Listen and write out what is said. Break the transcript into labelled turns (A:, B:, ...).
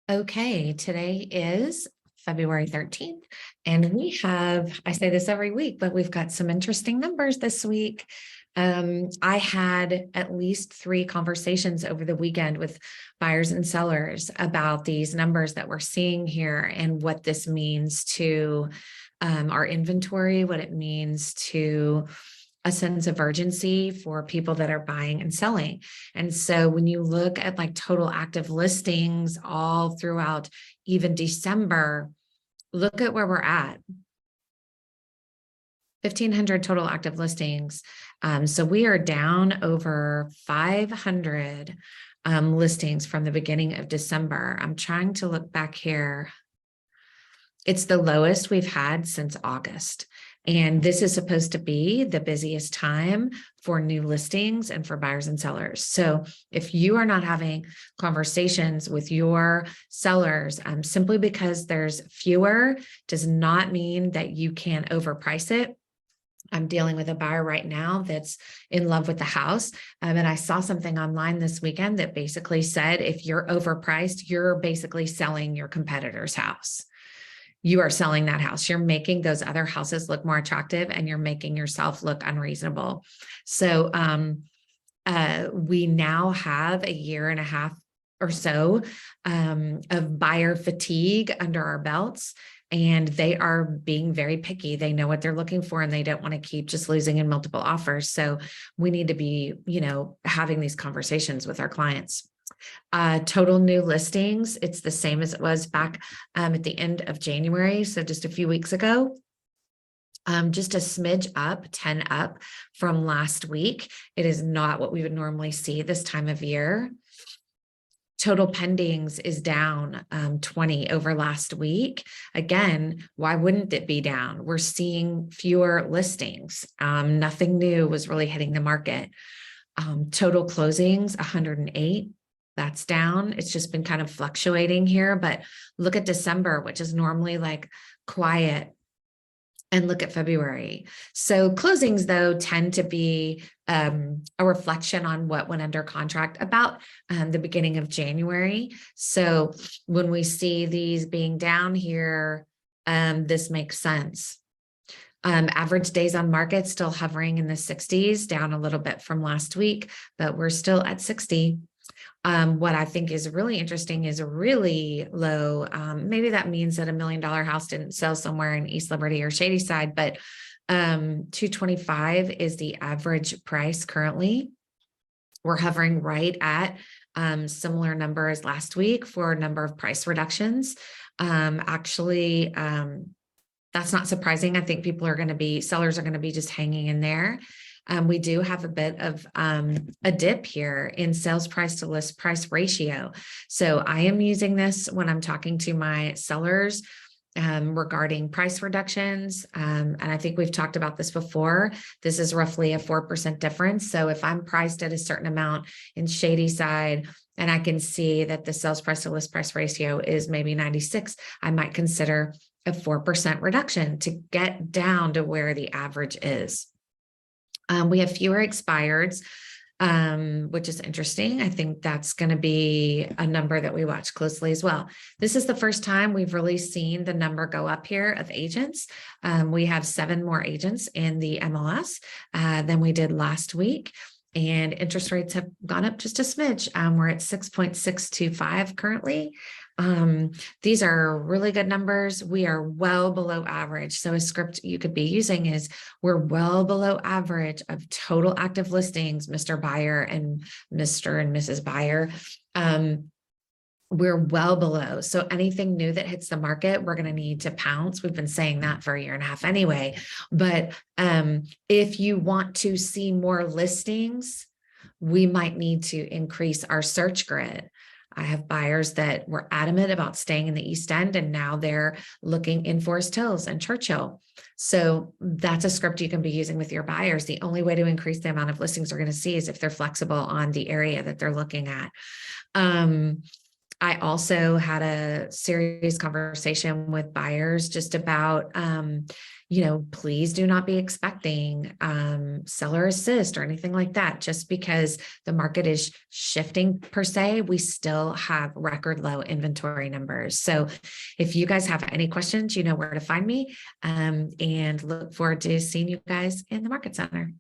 A: Okay, today is February 13th, and we have, I say this every week, but we've got some interesting numbers this week. I had at least 3 conversations over the weekend with buyers and sellers about these numbers that we're seeing here and what this means to our inventory, what it means to a sense of urgency for people that are buying and selling. And so when you look at like total active listings all throughout even December, look at where we're at. 1,500 total active listings. So we are down over 500 listings from the beginning of December. I'm trying to look back here. It's the lowest we've had since August. And this is supposed to be the busiest time for new listings and for buyers and sellers. So if you are not having conversations with your sellers, simply because there's fewer does not mean that you can overprice it. I'm dealing with a buyer right now that's in love with the house. And I saw something online this weekend that basically said, if you're overpriced, you're basically selling your competitor's house. You are selling that house. You're making those other houses look more attractive and you're making yourself look unreasonable. So we now have a year and a half or so of buyer fatigue under our belts, and they are being very picky. They know what they're looking for and they don't want to keep just losing in multiple offers. So we need to be, having these conversations with our clients. Total new listings, it's the same as it was back at the end of January. So just a few weeks ago, just a smidge up, 10 up from last week. It is not what we would normally see this time of year. Total pendings is down 20 over last week. Again, why wouldn't it be down? We're seeing fewer listings. Nothing new was really hitting the market. Total closings, 108. That's down. It's just been kind of fluctuating here, but look at December, which is normally like quiet, and look at February. So closings, though, tend to be a reflection on what went under contract about the beginning of January. So when we see these being down here, this makes sense. Average days on market still hovering in the 60s, down a little bit from last week, but we're still at 60. What I think is really interesting is really low. Maybe that means that $1 million house didn't sell somewhere in East Liberty or Shadyside, but 225 is the average price currently. We're hovering right at similar number as last week for a number of price reductions. Actually, that's not surprising. I think sellers are going to be just hanging in there. We do have a bit of a dip here in sales price to list price ratio. So I am using this when I'm talking to my sellers regarding price reductions. And I think we've talked about this before. This is roughly a 4% difference. So if I'm priced at a certain amount in Shadyside and I can see that the sales price to list price ratio is maybe 96, I might consider a 4% reduction to get down to where the average is. We have fewer expireds, which is interesting. I think that's going to be a number that we watch closely as well. This is the first time we've really seen the number go up here of agents. We have 7 more agents in the MLS than we did last week. And interest rates have gone up just a smidge. We're at 6.625 currently. These are really good numbers. We are well below average. So a script you could be using is we're well below average of total active listings, Mr. Buyer and Mr. and Mrs. Buyer. We're well below. So anything new that hits the market, we're going to need to pounce. We've been saying that for a year and a half anyway. But if you want to see more listings, we might need to increase our search grid. I have buyers that were adamant about staying in the East End, and now they're looking in Forest Hills and Churchill. So that's a script you can be using with your buyers. The only way to increase the amount of listings they're going to see is if they're flexible on the area that they're looking at. I also had a serious conversation with buyers just about, please do not be expecting seller assist or anything like that. Just because the market is shifting per se, we still have record low inventory numbers. So if you guys have any questions, you know where to find me, and look forward to seeing you guys in the Market Center.